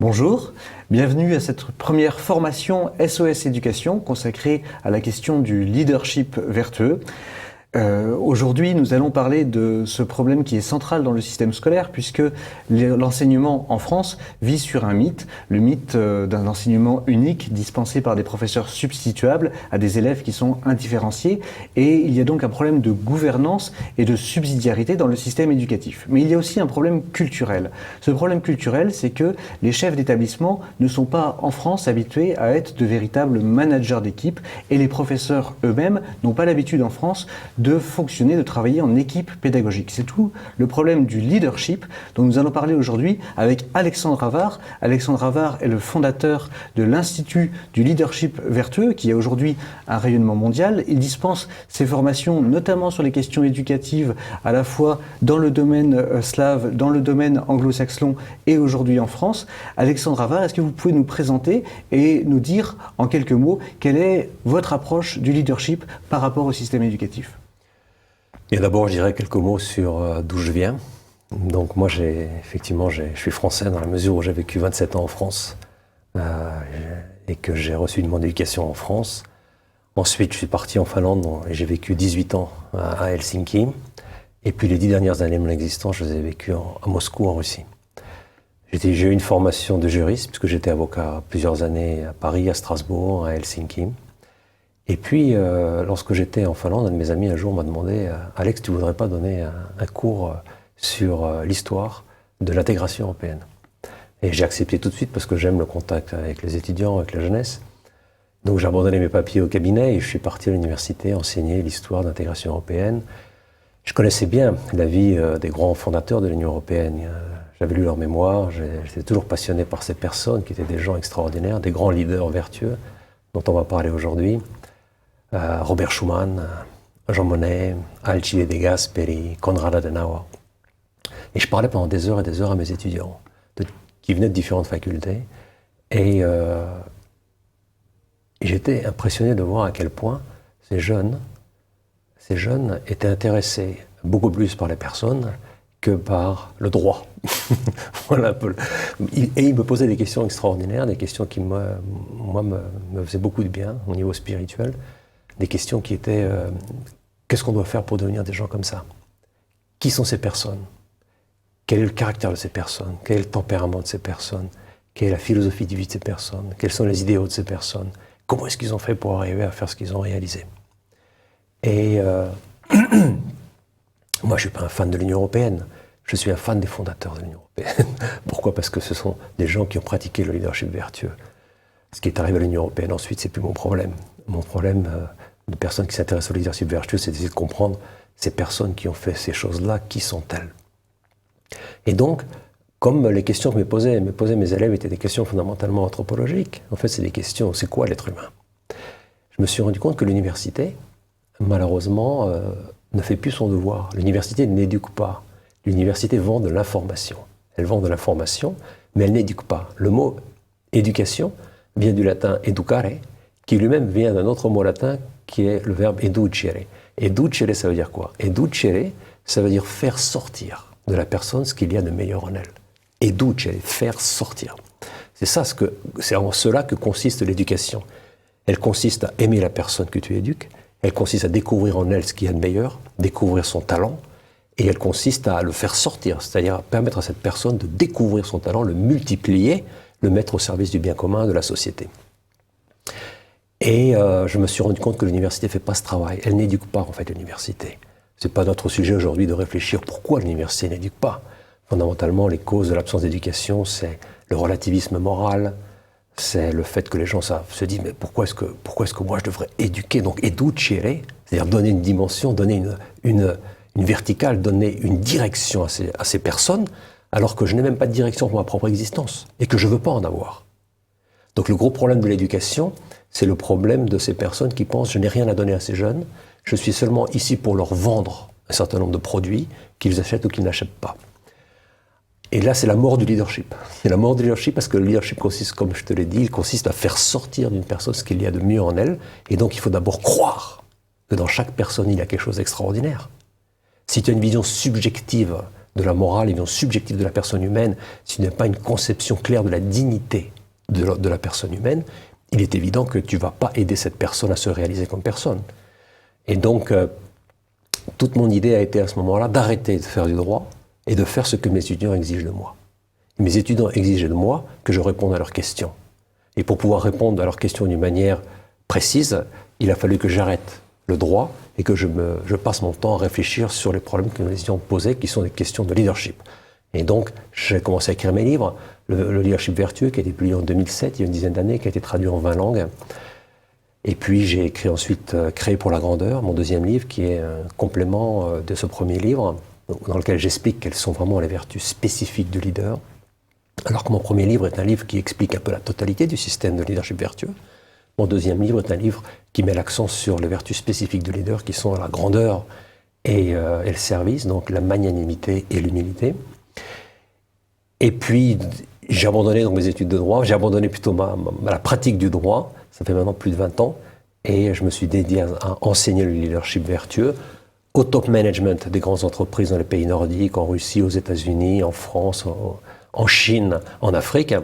Bonjour, bienvenue à cette première formation SOS Éducation consacrée à la question du leadership vertueux. Aujourd'hui, nous allons parler de ce problème qui est central dans le système scolaire puisque l'enseignement en France vit sur un mythe, le mythe d'un enseignement unique dispensé par des professeurs substituables à des élèves qui sont indifférenciés, et il y a donc un problème de gouvernance et de subsidiarité dans le système éducatif. Mais il y a aussi un problème culturel. Ce problème culturel, c'est que les chefs d'établissement ne sont pas en France habitués à être de véritables managers d'équipe, et les professeurs eux-mêmes n'ont pas l'habitude en France de fonctionner, de travailler en équipe pédagogique. C'est tout le problème du leadership dont nous allons parler aujourd'hui avec Alexandre Havard. Alexandre Havard est le fondateur de l'Institut du leadership vertueux qui a aujourd'hui un rayonnement mondial. Il dispense ses formations notamment sur les questions éducatives à la fois dans le domaine slave, dans le domaine anglo-saxon et aujourd'hui en France. Alexandre Havard, est-ce que vous pouvez nous présenter et nous dire en quelques mots quelle est votre approche du leadership par rapport au système éducatif ? Et d'abord, je dirais quelques mots sur d'où je viens. Donc moi, je suis français dans la mesure où j'ai vécu 27 ans en France et que j'ai reçu une éducation en France. Ensuite, je suis parti en Finlande et j'ai vécu 18 ans à Helsinki. Et puis les 10 dernières années de mon existence, je les ai vécues à Moscou, en Russie. J'ai eu une formation de juriste puisque j'étais avocat plusieurs années à Paris, à Strasbourg, à Helsinki. Et puis, lorsque j'étais en Finlande, un de mes amis un jour m'a demandé « Alex, tu ne voudrais pas donner un cours sur l'histoire de l'intégration européenne ?» Et j'ai accepté tout de suite parce que j'aime le contact avec les étudiants, avec la jeunesse. Donc j'ai abandonné mes papiers au cabinet et je suis parti à l'université enseigner l'histoire de l'intégration européenne. Je connaissais bien la vie des grands fondateurs de l'Union européenne. J'avais lu leurs mémoires, j'étais toujours passionné par ces personnes qui étaient des gens extraordinaires, des grands leaders vertueux dont on va parler aujourd'hui. Robert Schuman, Jean Monnet, Alcide De Gasperi, Konrad Adenauer. Et je parlais pendant des heures et des heures à mes étudiants qui venaient de différentes facultés. Et j'étais impressionné de voir à quel point ces jeunes étaient intéressés beaucoup plus par les personnes que par le droit. Voilà un peu. Et ils me posaient des questions extraordinaires, des questions qui, moi, me faisaient beaucoup de bien au niveau spirituel. Des questions qui étaient qu'est-ce qu'on doit faire pour devenir des gens comme ça? Qui sont ces personnes? Quel est le caractère de ces personnes? Quel est le tempérament de ces personnes? Quelle est la philosophie de vie de ces personnes? Quels sont les idéaux de ces personnes? Comment est-ce qu'ils ont fait pour arriver à faire ce qu'ils ont réalisé? Et moi, je ne suis pas un fan de l'Union européenne. Je suis un fan des fondateurs de l'Union européenne. Pourquoi? Parce que ce sont des gens qui ont pratiqué le leadership vertueux. Ce qui est arrivé à l'Union européenne ensuite, c'est plus mon problème. Mon problème de personnes qui s'intéressent au leadership vertueux, c'est d'essayer de comprendre ces personnes qui ont fait ces choses-là, qui sont-elles? Et donc, comme les questions que me posaient mes élèves étaient des questions fondamentalement anthropologiques, en fait, c'est des questions, c'est quoi l'être humain? Je me suis rendu compte que l'université, malheureusement, ne fait plus son devoir. L'université n'éduque pas. L'université vend de l'information. Elle vend de l'information, mais elle n'éduque pas. Le mot éducation vient du latin educare, qui lui-même vient d'un autre mot latin qui est le verbe educere. Educere, ça veut dire quoi? Educere, ça veut dire faire sortir de la personne ce qu'il y a de meilleur en elle. Educere, faire sortir. C'est en cela que consiste l'éducation. Elle consiste à aimer la personne que tu éduques, elle consiste à découvrir en elle ce qu'il y a de meilleur, découvrir son talent, et elle consiste à le faire sortir, c'est-à-dire à permettre à cette personne de découvrir son talent, le multiplier, le mettre au service du bien commun de la société. Et je me suis rendu compte que l'université ne fait pas ce travail. Elle n'éduque pas, en fait, l'université. Ce n'est pas notre sujet aujourd'hui de réfléchir pourquoi l'université n'éduque pas. Fondamentalement, les causes de l'absence d'éducation, c'est le relativisme moral, c'est le fait que les gens se disent « mais pourquoi est-ce que moi je devrais éduquer ?» Donc educere, c'est-à-dire donner une dimension, donner une verticale, donner une direction à ces personnes, alors que je n'ai même pas de direction pour ma propre existence et que je ne veux pas en avoir. Donc le gros problème de l'éducation, c'est le problème de ces personnes qui pensent « je n'ai rien à donner à ces jeunes, je suis seulement ici pour leur vendre un certain nombre de produits qu'ils achètent ou qu'ils n'achètent pas ». Et là, c'est la mort du leadership. C'est la mort du leadership parce que le leadership consiste, comme je te l'ai dit, il consiste à faire sortir d'une personne ce qu'il y a de mieux en elle. Et donc, il faut d'abord croire que dans chaque personne, il y a quelque chose d'extraordinaire. Si tu as une vision subjective de la morale, une vision subjective de la personne humaine, si tu n'as pas une conception claire de la dignité de la personne humaine, il est évident que tu ne vas pas aider cette personne à se réaliser comme personne. Et donc, toute mon idée a été à ce moment-là d'arrêter de faire du droit et de faire ce que mes étudiants exigent de moi. Mes étudiants exigeaient de moi que je réponde à leurs questions. Et pour pouvoir répondre à leurs questions d'une manière précise, il a fallu que j'arrête le droit et que je passe mon temps à réfléchir sur les problèmes que mes étudiants posaient, qui sont des questions de leadership. Et donc, j'ai commencé à écrire mes livres, le leadership vertueux, qui a été publié en 2007, il y a une dizaine d'années, qui a été traduit en 20 langues. Et puis, j'ai écrit ensuite Créer pour la grandeur, mon deuxième livre, qui est un complément de ce premier livre, dans lequel j'explique quelles sont vraiment les vertus spécifiques du leader. Alors que mon premier livre est un livre qui explique un peu la totalité du système de leadership vertueux. Mon deuxième livre est un livre qui met l'accent sur les vertus spécifiques du leader, qui sont la grandeur et le service, donc la magnanimité et l'humilité. Et puis, j'ai abandonné donc mes études de droit, j'ai abandonné plutôt la pratique du droit, ça fait maintenant plus de 20 ans, et je me suis dédié à enseigner le leadership vertueux au top management des grandes entreprises dans les pays nordiques, en Russie, aux États-Unis, en France, en Chine, en Afrique,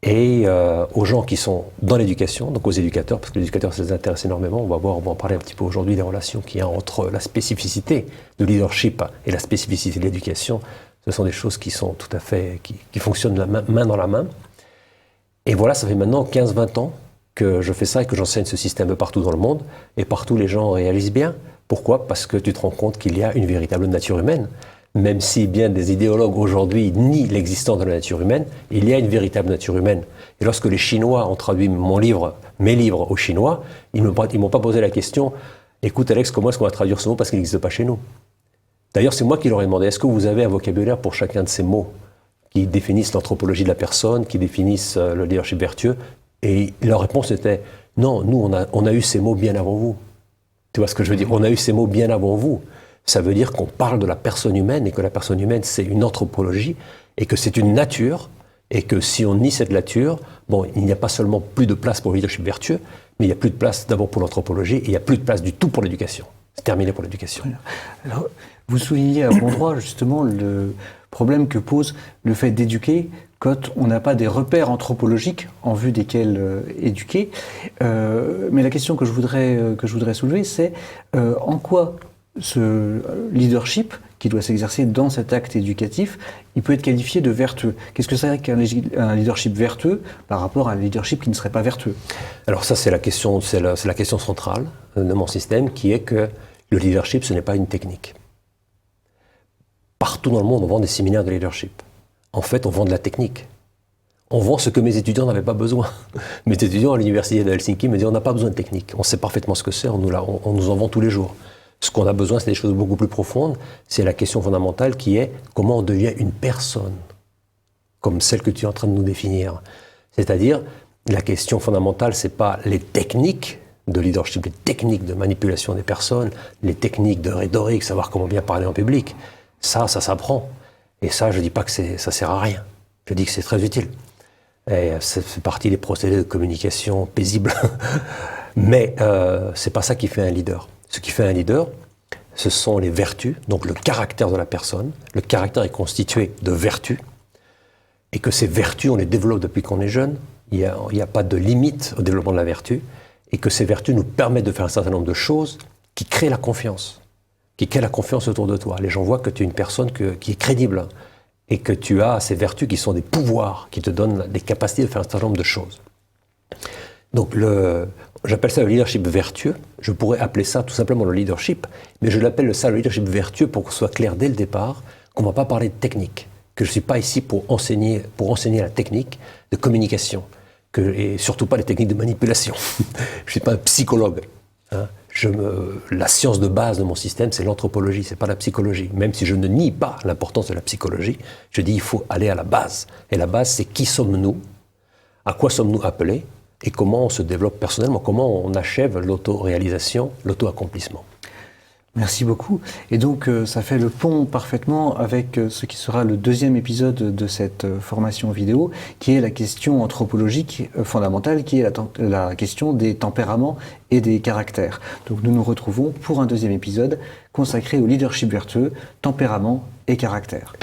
et aux gens qui sont dans l'éducation, donc aux éducateurs, parce que les éducateurs, ça les intéresse énormément. On va en parler un petit peu aujourd'hui des relations qu'il y a entre la spécificité du leadership et la spécificité de l'éducation. Ce sont des choses qui sont tout à fait, qui fonctionnent main dans la main. Et voilà, ça fait maintenant 15-20 ans que je fais ça et que j'enseigne ce système partout dans le monde, et partout les gens réalisent bien. Pourquoi ? Parce que tu te rends compte qu'il y a une véritable nature humaine. Même si bien des idéologues aujourd'hui nient l'existence de la nature humaine, il y a une véritable nature humaine. Et lorsque les Chinois ont traduit mes livres au chinois, ils ne m'ont pas posé la question « Écoute Alex, comment est-ce qu'on va traduire ce mot parce qu'il n'existe pas chez nous ?» D'ailleurs, c'est moi qui leur ai demandé « Est-ce que vous avez un vocabulaire pour chacun de ces mots qui définissent l'anthropologie de la personne, qui définissent le leadership vertueux ?» Et leur réponse était « Non, nous, on a eu ces mots bien avant vous. » Tu vois ce que je veux dire ? On a eu ces mots bien avant vous. Ça veut dire qu'on parle de la personne humaine et que la personne humaine, c'est une anthropologie et que c'est une nature et que si on nie cette nature, bon, il n'y a pas seulement plus de place pour le leadership vertueux, mais il n'y a plus de place d'abord pour l'anthropologie et il n'y a plus de place du tout pour l'éducation. C'est terminé pour l'éducation. Alors, vous soulignez à bon droit justement le problème que pose le fait d'éduquer quand on n'a pas des repères anthropologiques en vue desquels éduquer. Mais la question que je voudrais soulever, c'est en quoi ce leadership qui doit s'exercer dans cet acte éducatif, il peut être qualifié de vertueux. Qu'est-ce que c'est qu'un leadership vertueux par rapport à un leadership qui ne serait pas vertueux ? Alors ça, c'est la question centrale de mon système, qui est que le leadership, ce n'est pas une technique. Partout dans le monde, on vend des séminaires de leadership. En fait, on vend de la technique. On vend ce que mes étudiants n'avaient pas besoin. Mes étudiants à l'université de Helsinki me disent « on n'a pas besoin de technique, on sait parfaitement ce que c'est, on nous en vend tous les jours ». Ce qu'on a besoin, c'est des choses beaucoup plus profondes. C'est la question fondamentale qui est comment on devient une personne, comme celle que tu es en train de nous définir. C'est-à-dire, la question fondamentale, c'est pas les techniques de leadership, les techniques de manipulation des personnes, les techniques de rhétorique, savoir comment bien parler en public. Ça s'apprend. Et ça, je dis pas que ça sert à rien. Je dis que c'est très utile. Et ça fait partie des procédés de communication paisibles. Mais c'est pas ça qui fait un leader. Ce qui fait un leader, ce sont les vertus, donc le caractère de la personne. Le caractère est constitué de vertus, et que ces vertus, on les développe depuis qu'on est jeune. Il n'y a pas de limite au développement de la vertu, et que ces vertus nous permettent de faire un certain nombre de choses qui créent la confiance, autour de toi. Les gens voient que tu es une personne qui est crédible, et que tu as ces vertus qui sont des pouvoirs, qui te donnent des capacités de faire un certain nombre de choses. Donc j'appelle ça le leadership vertueux. Je pourrais appeler ça tout simplement le leadership, mais je l'appelle ça le leadership vertueux pour que ce soit clair dès le départ qu'on ne va pas parler de technique, que je ne suis pas ici pour enseigner la technique de communication, et surtout pas les techniques de manipulation. Je ne suis pas un psychologue. Hein. La science de base de mon système, c'est l'anthropologie, c'est pas la psychologie. Même si je ne nie pas l'importance de la psychologie, je dis il faut aller à la base. Et la base, c'est qui sommes-nous, à quoi sommes-nous appelés, et comment on se développe personnellement, comment on achève l'auto-réalisation, l'auto-accomplissement. Merci beaucoup. Et donc, ça fait le pont parfaitement avec ce qui sera le deuxième épisode de cette formation vidéo, qui est la question anthropologique fondamentale, qui est la question des tempéraments et des caractères. Donc, nous nous retrouvons pour un deuxième épisode consacré au leadership vertueux, tempérament et caractère.